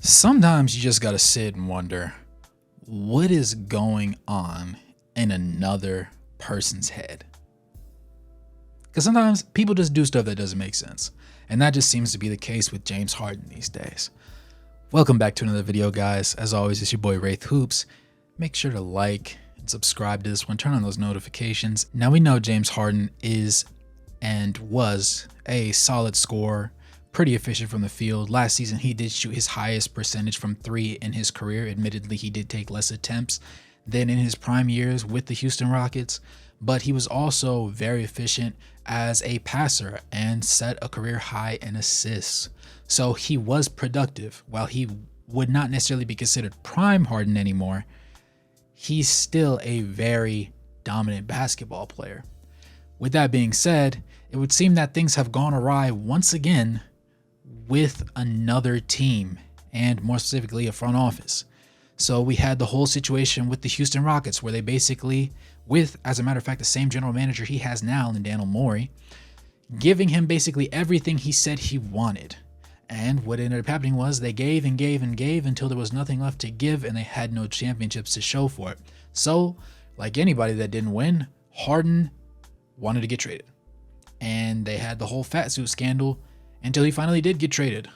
Sometimes you just gotta sit and wonder, what is going on in another person's head? Because sometimes people just do stuff that doesn't make sense. And that just seems to be the case with James Harden these days. Welcome back to another video, guys. As always, it's your boy Wraith Hoops. Make sure to like and subscribe to this one. Turn on those notifications. Now, we know James Harden is and was a solid scorer, pretty efficient from the field. Last season, he did shoot his highest percentage from three in his career. Admittedly, he did take less attempts than in his prime years with the Houston Rockets, but he was also very efficient as a passer and set a career high in assists. So he was productive. While he would not necessarily be considered prime Harden anymore, he's still a very dominant basketball player. With that being said, it would seem that things have gone awry once again with another team, and more specifically a front office. So we had the whole situation with the Houston Rockets where they basically, with, as a matter of fact, the same general manager he has now in Daryl Morey, giving him basically everything he said he wanted. And what ended up happening was they gave and gave and gave until there was nothing left to give, and they had no championships to show for it. So, like anybody that didn't win, Harden wanted to get traded. And they had the whole fat suit scandal until he finally did get traded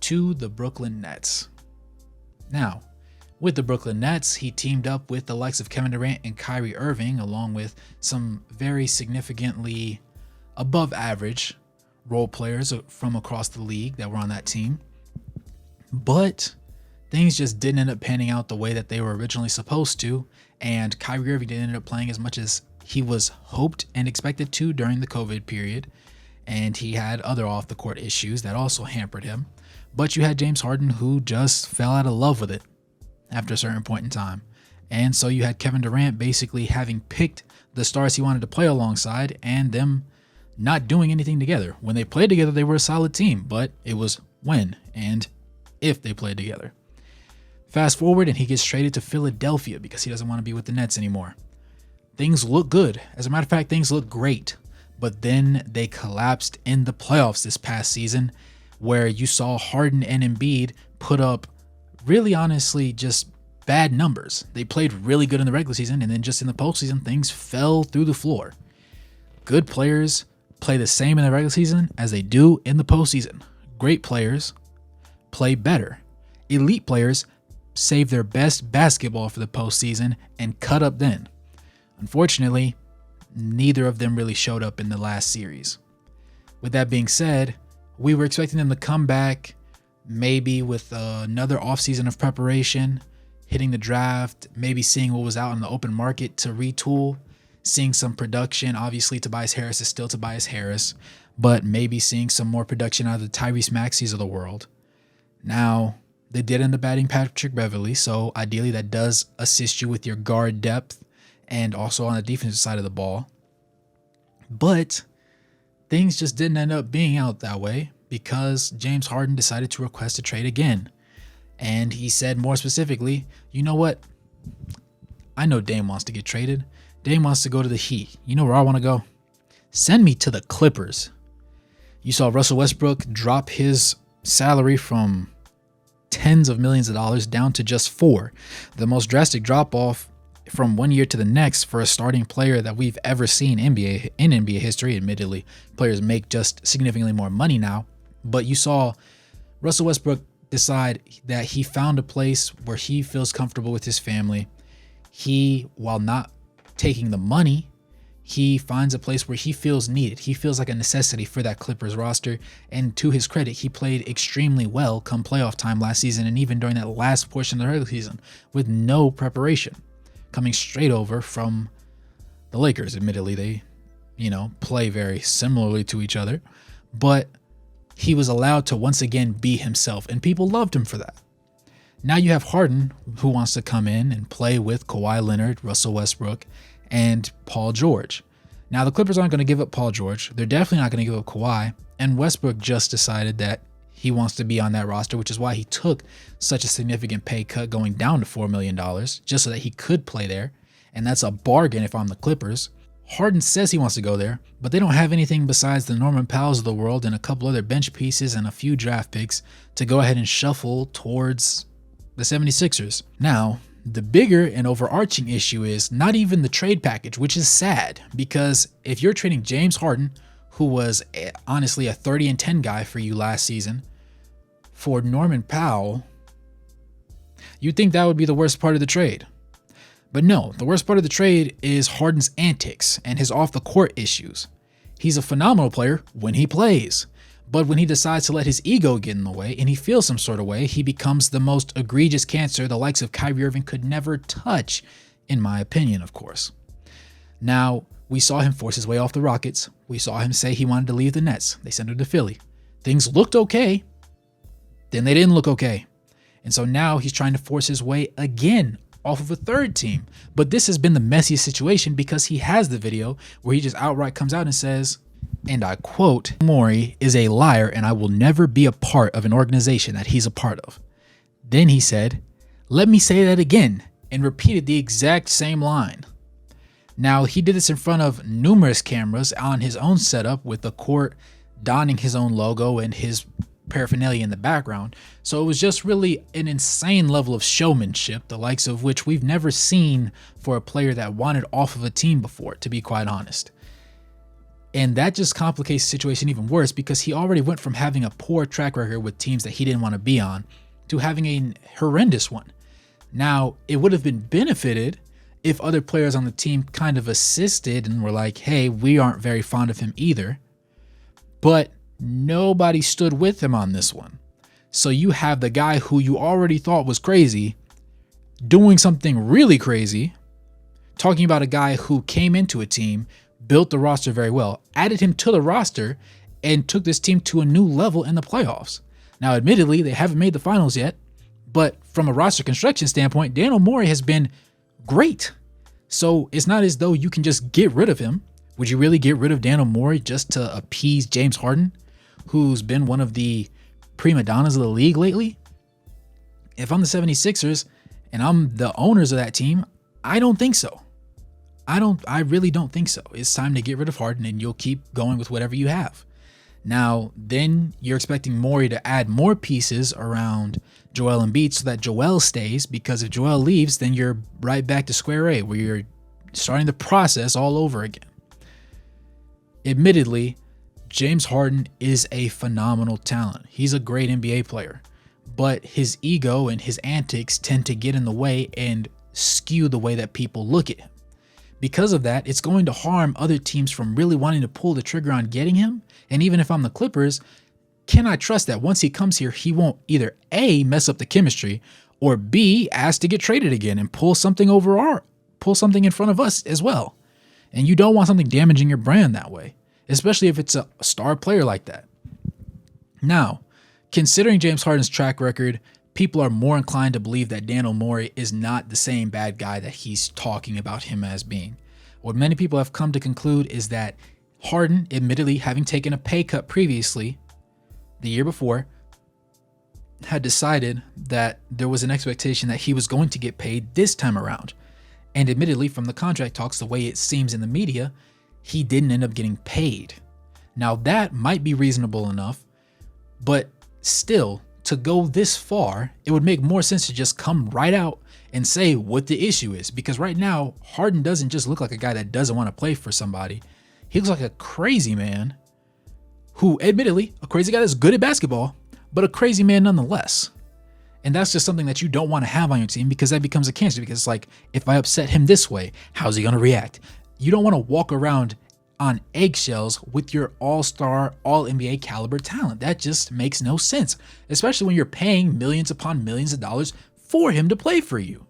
to the Brooklyn Nets. Now, with the Brooklyn Nets, he teamed up with the likes of Kevin Durant and Kyrie Irving, along with some very significantly above average role players from across the league that were on that team. But things just didn't end up panning out the way that they were originally supposed to, and Kyrie Irving didn't end up playing as much as he was hoped and expected to during the COVID period, and he had other off the court issues that also hampered him. But you had James Harden, who just fell out of love with it after a certain point in time. And so you had Kevin Durant basically having picked the stars he wanted to play alongside and them not doing anything together. When they played together, they were a solid team, but it was when and if they played together. Fast forward, and he gets traded to Philadelphia because he doesn't want to be with the Nets anymore. Things look good. As a matter of fact, things look great. But then they collapsed in the playoffs this past season, where you saw Harden and Embiid put up really honestly just bad numbers. They played really good in the regular season, and then just in the postseason, things fell through the floor. Good players play the same in the regular season as they do in the postseason. Great players play better. Elite players save their best basketball for the postseason and cut up then. Unfortunately, neither of them really showed up in the last series. With that being said, we were expecting them to come back maybe with another offseason of preparation, hitting the draft, maybe seeing what was out in the open market to retool, seeing some production. Obviously, Tobias Harris is still Tobias Harris, but maybe seeing some more production out of the Tyrese Maxeys of the world. Now, they did end up adding Patrick Beverley, so ideally that does assist you with your guard depth and also on the defensive side of the ball. But things just didn't end up being out that way because James Harden decided to request a trade again. And he said more specifically, you know what? I know Dame wants to get traded. Dame wants to go to the Heat. You know where I want to go? Send me to the Clippers. You saw Russell Westbrook drop his salary from tens of millions of dollars down to just $4 million. The most drastic drop off from one year to the next for a starting player that we've ever seen in NBA history. Admittedly, players make just significantly more money now, but you saw Russell Westbrook decide that he found a place where he feels comfortable with his family. He, while not taking the money, he finds a place where he feels needed. He feels like a necessity for that Clippers roster. And to his credit, he played extremely well come playoff time last season, and even during that last portion of the regular season with no preparation, coming straight over from the Lakers. Admittedly, they, play very similarly to each other, but he was allowed to once again be himself, and people loved him for that. Now you have Harden, who wants to come in and play with Kawhi Leonard, Russell Westbrook, and Paul George. Now the Clippers aren't going to give up Paul George. They're definitely not going to give up Kawhi, and Westbrook just decided that he wants to be on that roster, which is why he took such a significant pay cut going down to $4 million just so that he could play there. And that's a bargain if I'm the Clippers. Harden says he wants to go there, but they don't have anything besides the Norman Powells of the world and a couple other bench pieces and a few draft picks to go ahead and shuffle towards the 76ers. Now, the bigger and overarching issue is not even the trade package, which is sad, because if you're trading James Harden, who was honestly a 30-10 guy for you last season, for Norman Powell, you'd think that would be the worst part of the trade. But no, the worst part of the trade is Harden's antics and his off-the-court issues. He's a phenomenal player when he plays, but when he decides to let his ego get in the way and he feels some sort of way, he becomes the most egregious cancer the likes of Kyrie Irving could never touch, in my opinion, of course. Now, we saw him force his way off the Rockets. We saw him say he wanted to leave the Nets. They sent him to Philly. Things looked okay. Then they didn't look okay. And so now he's trying to force his way again off of a third team. But this has been the messiest situation because he has the video where he just outright comes out and says, and I quote, "Morey is a liar and I will never be a part of an organization that he's a part of." Then he said, "Let me say that again," and repeated the exact same line. Now, he did this in front of numerous cameras on his own setup with the court donning his own logo and his paraphernalia in the background. So it was just really an insane level of showmanship, the likes of which we've never seen for a player that wanted off of a team before, to be quite honest. And that just complicates the situation even worse because he already went from having a poor track record with teams that he didn't want to be on to having a horrendous one. Now, it would have been benefited if other players on the team kind of assisted and were like, hey, we aren't very fond of him either. But nobody stood with him on this one. So you have the guy who you already thought was crazy doing something really crazy, talking about a guy who came into a team, built the roster very well, added him to the roster, and took this team to a new level in the playoffs. Now, admittedly, they haven't made the finals yet, but from a roster construction standpoint, Daryl Morey has been great. So it's not as though you can just get rid of him. Would you really get rid of Daryl Morey just to appease James Harden, who's been one of the prima donnas of the league lately? If I'm the 76ers and I'm the owners of that team, I don't think so. I really don't think so. It's time to get rid of Harden and you'll keep going with whatever you have. Now, then you're expecting Morey to add more pieces around Joel Embiid so that Joel stays, because if Joel leaves, then you're right back to square A, where you're starting the process all over again. Admittedly, James Harden is a phenomenal talent. He's a great NBA player, but his ego and his antics tend to get in the way and skew the way that people look at him. Because of that, it's going to harm other teams from really wanting to pull the trigger on getting him. And even if I'm the Clippers, can I trust that once he comes here, he won't either A, mess up the chemistry, or B, ask to get traded again and pull something in front of us as well. And you don't want something damaging your brand that way, especially if it's a star player like that. Now, considering James Harden's track record, people are more inclined to believe that Daryl Morey is not the same bad guy that he's talking about him as being. What many people have come to conclude is that Harden, admittedly having taken a pay cut previously, the year before, had decided that there was an expectation that he was going to get paid this time around. And admittedly, from the contract talks, the way it seems in the media, he didn't end up getting paid. Now, that might be reasonable enough, but still, to go this far, it would make more sense to just come right out and say what the issue is. Because right now, Harden doesn't just look like a guy that doesn't want to play for somebody. He looks like a crazy man who, admittedly, a crazy guy that's good at basketball, but a crazy man nonetheless. And that's just something that you don't want to have on your team, because that becomes a cancer. Because it's like, if I upset him this way, how's he going to react? You don't want to walk around on eggshells with your all-star, all-NBA caliber talent. That just makes no sense, especially when you're paying millions upon millions of dollars for him to play for you.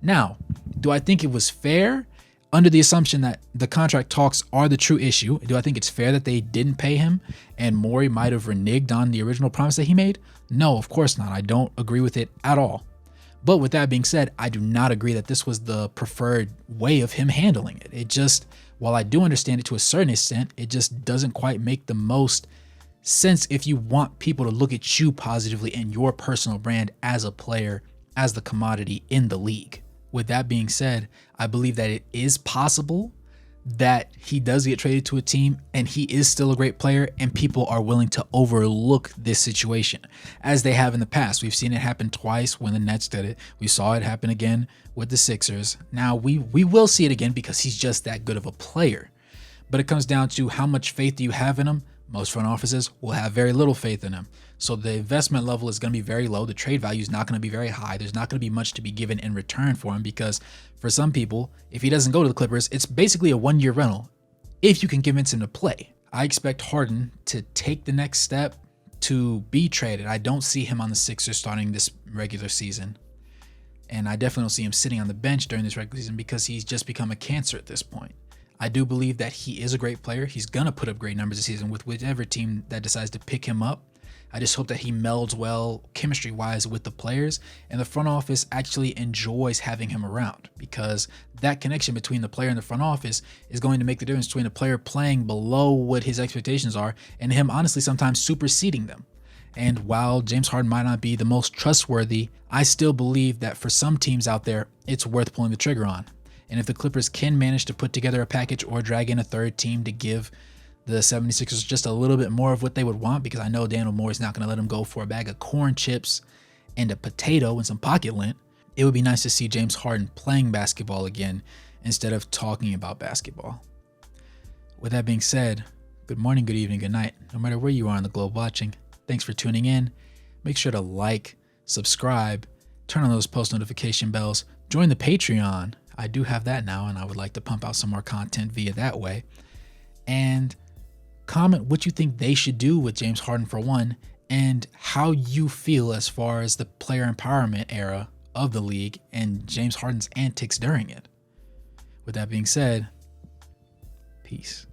Now, do I think it was fair? Under the assumption that the contract talks are the true issue, do I think it's fair that they didn't pay him and Morey might have reneged on the original promise that he made? No, of course not. I don't agree with it at all. But with that being said, I do not agree that this was the preferred way of him handling it. It just, while I do understand it to a certain extent, it just doesn't quite make the most sense if you want people to look at you positively and your personal brand as a player, as the commodity in the league. With that being said, I believe that it is possible that he does get traded to a team and he is still a great player and people are willing to overlook this situation as they have in the past. We've seen it happen twice when the Nets did it. We saw it happen again with the Sixers. Now we will see it again because he's just that good of a player. But it comes down to how much faith do you have in him? Most front offices will have very little faith in him. So the investment level is going to be very low. The trade value is not going to be very high. There's not going to be much to be given in return for him because for some people, if he doesn't go to the Clippers, it's basically a 1-year rental if you can convince him to play. I expect Harden to take the next step to be traded. I don't see him on the Sixers starting this regular season. And I definitely don't see him sitting on the bench during this regular season because he's just become a cancer at this point. I do believe that he is a great player. He's going to put up great numbers this season with whichever team that decides to pick him up. I just hope that he melds well chemistry-wise with the players and the front office actually enjoys having him around because that connection between the player and the front office is going to make the difference between a player playing below what his expectations are and him honestly sometimes superseding them. And while James Harden might not be the most trustworthy, I still believe that for some teams out there, it's worth pulling the trigger on. And if the Clippers can manage to put together a package or drag in a third team to give the 76ers just a little bit more of what they would want, because I know Daniel Moore's not going to let them go for a bag of corn chips and a potato and some pocket lint, it would be nice to see James Harden playing basketball again instead of talking about basketball. With that being said, good morning, good evening, good night. No matter where you are on the globe watching, thanks for tuning in. Make sure to like, subscribe, turn on those post notification bells, join the Patreon. I do have that now, and I would like to pump out some more content via that way. And comment what you think they should do with James Harden for one, and how you feel as far as the player empowerment era of the league and James Harden's antics during it. With that being said, peace.